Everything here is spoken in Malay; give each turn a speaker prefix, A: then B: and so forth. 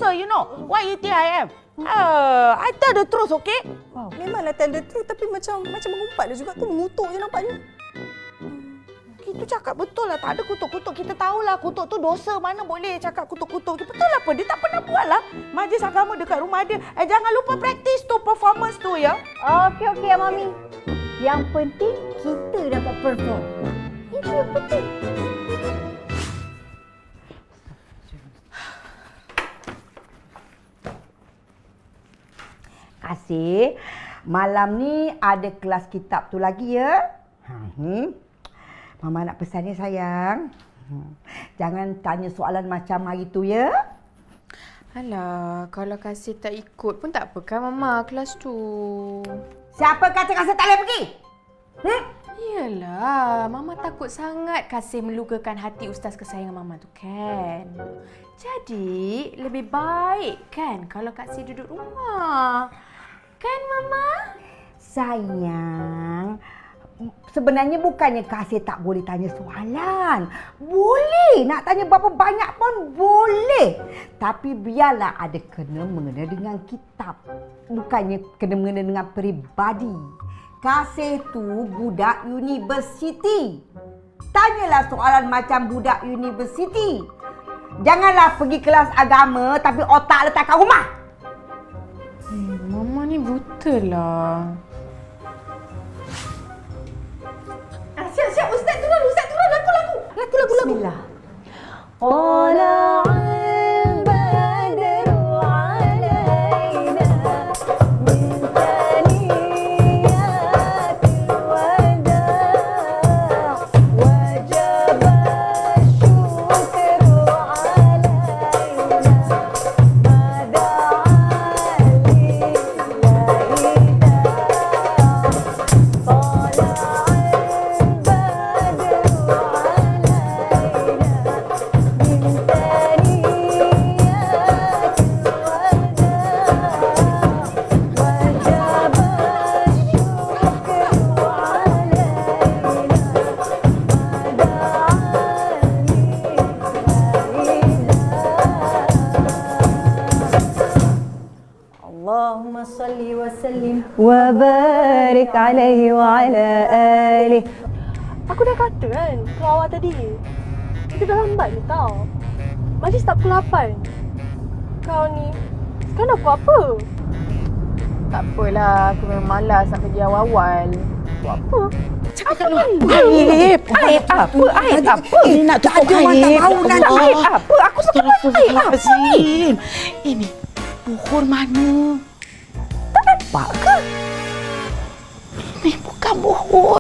A: dosa, you know. What you think I am? I tell the truth, okay?
B: Wow. Memanglah tell the truth, tapi macam mengumpat dia juga. Kau mengutuk je nampaknya.
A: Itu cakap betul lah. Tak ada kutuk-kutuk. Kita tahulah kutuk tu dosa. Mana boleh cakap kutuk-kutuk. Betul apa? Dia tak pernah buat lah. Majlis agama dekat rumah dia. Jangan lupa praktis tu, performance tu ya.
C: Okey, Mami. Yang penting kita dapat perform. Itu yang penting.
D: Kasih. Malam ni ada kelas kitab tu lagi ya. Mama nak pesan ni sayang. Jangan tanya soalan macam hari tu ya.
E: Alah, kalau Kasih tak ikut pun tak apa kan Mama kelas tu.
D: Siapa kata Kasih tak boleh pergi?
E: Iyalah, Mama takut sangat Kasih melukakan hati ustaz kesayangan Mama tu kan. Jadi, lebih baik kan kalau Kasih duduk rumah. Kan Mama?
D: Sayang, sebenarnya bukannya Kasih tak boleh tanya soalan. Boleh, nak tanya berapa banyak pun boleh. Tapi biarlah ada kena-mengena dengan kitab. Bukannya kena-mengena dengan peribadi. Kasih tu budak universiti. Tanyalah soalan macam budak universiti. Janganlah pergi kelas agama tapi otak letak kat rumah.
E: Mama ni buta lah.
D: Siap, Ustaz turun, lagu.
C: Bismillah. Qala al-badru alaina min thaniyatil wada' wajaba syukru alaina Allahumma salli wa sallim wa barik alaihi wa ala alihi.
B: Aku dah kata kan ke awak tadi. Kita dah lambat ni tau. Majlis tak pukul 8. Kau ni, sekarang dah pukul apa?
E: Tak apalah, aku memang malas nak pergi awal-awal.
B: Buat apa?
A: Aib apa? Ini nak tutup aib. Aib apa? Aku suka aib apa? Ini buhur mana? Tak nampak ke? Ini bukan buhur.